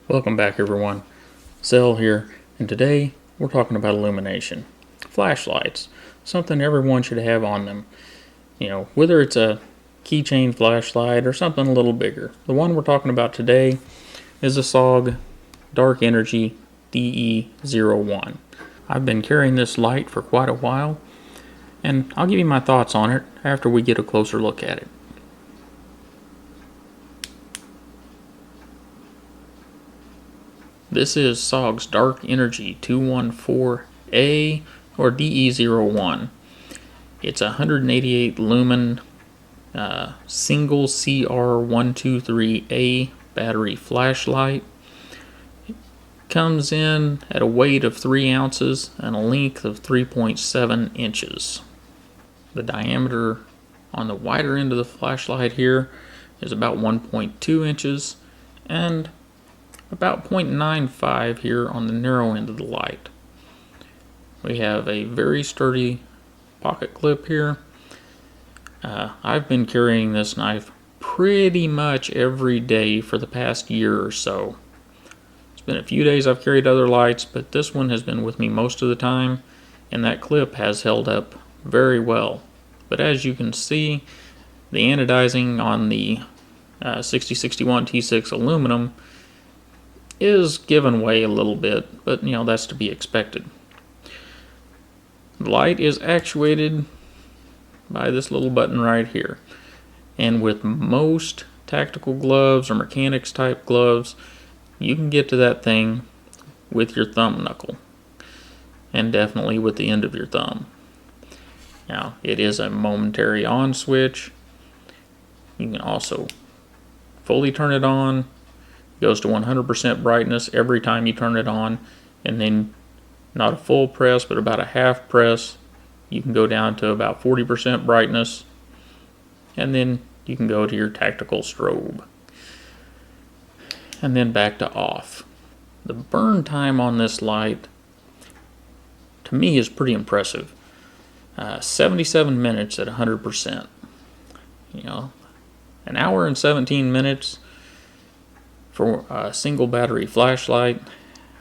Welcome back everyone, Zell here, and today we're talking about illumination. Flashlights, something everyone should have on them. You know, whether it's a keychain flashlight or something a little bigger. The one we're talking about today is a SOG Dark Energy DE-01. I've been carrying this light for quite a while, and I'll give you my thoughts on it after we get a closer look at it. This is SOG's Dark Energy 214A or DE-01. It's a 188 lumen single CR123A battery flashlight. It comes in at a weight of 3 ounces and a length of 3.7 inches. The diameter on the wider end of the flashlight here is about 1.2 inches and about 0.95 here on the narrow end of the light. We have a very sturdy pocket clip here. I've been carrying this knife pretty much every day for the past year or so. It's been a few days I've carried other lights, but this one has been with me most of the time, and that clip has held up very well. But as you can see, the anodizing on the 6061 T6 aluminum is giving way a little bit, but you know, that's to be expected. The light is actuated by this little button right here, and with most tactical gloves or mechanics type gloves, you can get to that thing with your thumb knuckle, and definitely with the end of your thumb. Now, it is a momentary on switch. You can also fully turn it on. It goes to 100% brightness every time you turn it on, and then not a full press, but about a half press. You can go down to about 40% brightness, and then you can go to your tactical strobe, and then back to off. The burn time on this light, to me, is pretty impressive. 77 minutes at 100%. You know, an hour and 17 minutes for a single battery flashlight,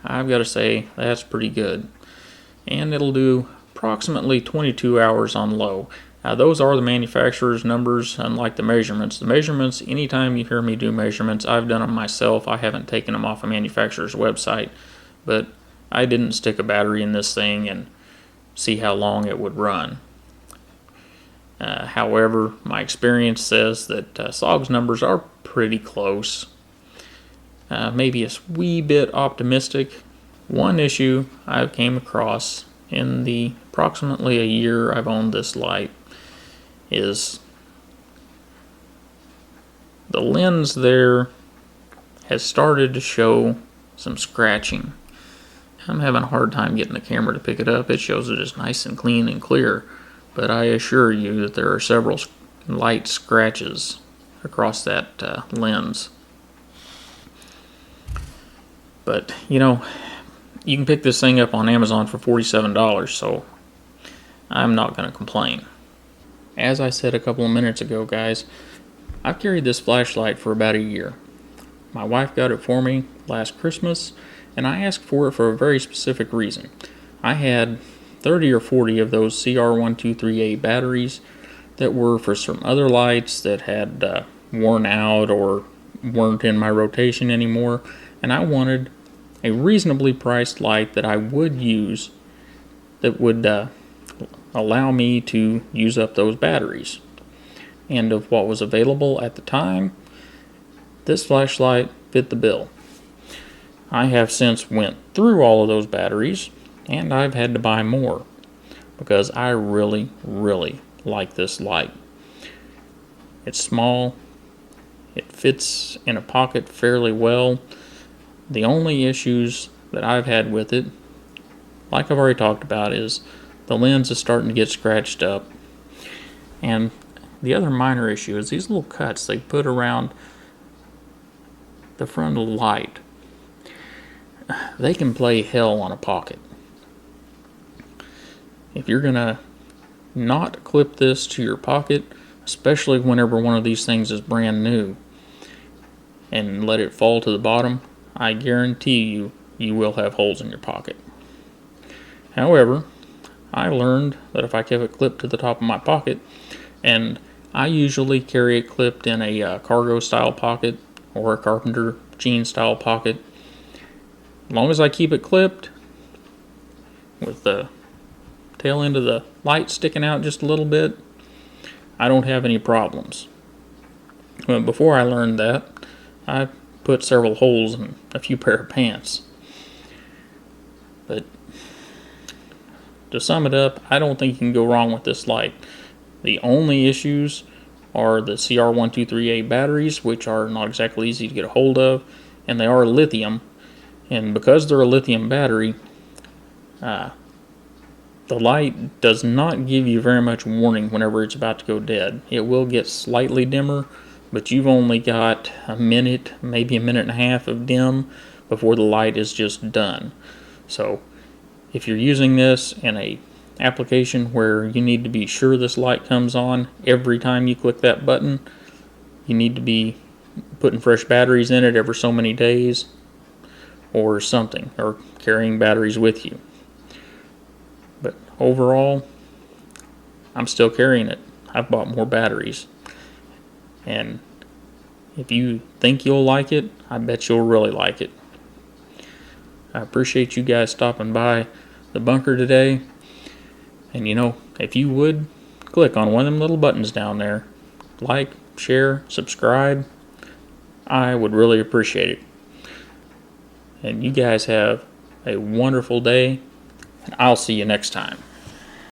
I've got to say that's pretty good. And it'll do approximately 22 hours on low. Now, those are the manufacturer's numbers, unlike the measurements. The measurements, anytime you hear me do measurements, I've done them myself. I haven't taken them off a manufacturer's website, but I didn't stick a battery in this thing and see how long it would run. However, my experience says that SOG's numbers are pretty close. Maybe a wee bit optimistic. One issue I've came across in the approximately a year I've owned this light is the lens there has started to show some scratching. I'm having a hard time getting the camera to pick it up. It shows it is nice and clean and clear, but I assure you that there are several light scratches across that lens. But, you know, you can pick this thing up on Amazon for $47, so I'm not going to complain. As I said a couple of minutes ago, guys, I've carried this flashlight for about a year. My wife got it for me last Christmas, and I asked for it for a very specific reason. I had 30 or 40 of those CR123A batteries that were for some other lights that had worn out or weren't in my rotation anymore, and I wanted a reasonably priced light that I would use that would allow me to use up those batteries. And of what was available at the time, this flashlight fit the bill. I have since went through all of those batteries, and I've had to buy more because I really, really like this light. It's small. It fits in a pocket fairly well. The only issues that I've had with it, like I've already talked about, is the lens is starting to get scratched up. And the other minor issue is these little cuts they put around the front of the light. They can play hell on a pocket. If you're going to not clip this to your pocket, especially whenever one of these things is brand new, and let it fall to the bottom, I guarantee you, you will have holes in your pocket. However, I learned that if I kept it clipped to the top of my pocket, and I usually carry it clipped in a cargo style pocket or a carpenter jean style pocket. As long as I keep it clipped with the tail end of the light sticking out just a little bit, I don't have any problems. But before I learned that, I put several holes in a few pair of pants. But to sum it up, I don't think you can go wrong with this light. The only issues are the CR123A batteries, which are not exactly easy to get a hold of, and they are lithium. And because they're a lithium battery, the light does not give you very much warning whenever it's about to go dead. It will get slightly dimmer, but you've only got a minute, maybe a minute and a half of dim before the light is just done. So if you're using this in a application where you need to be sure this light comes on every time you click that button, you need to be putting fresh batteries in it every so many days or something, or carrying batteries with you. But overall, I'm still carrying it. I've bought more batteries. And if you think you'll like it, I bet you'll really like it. I appreciate you guys stopping by the bunker today. And if you would, click on one of them little buttons down there. Like, share, subscribe. I would really appreciate it. And you guys have a wonderful day. And I'll see you next time.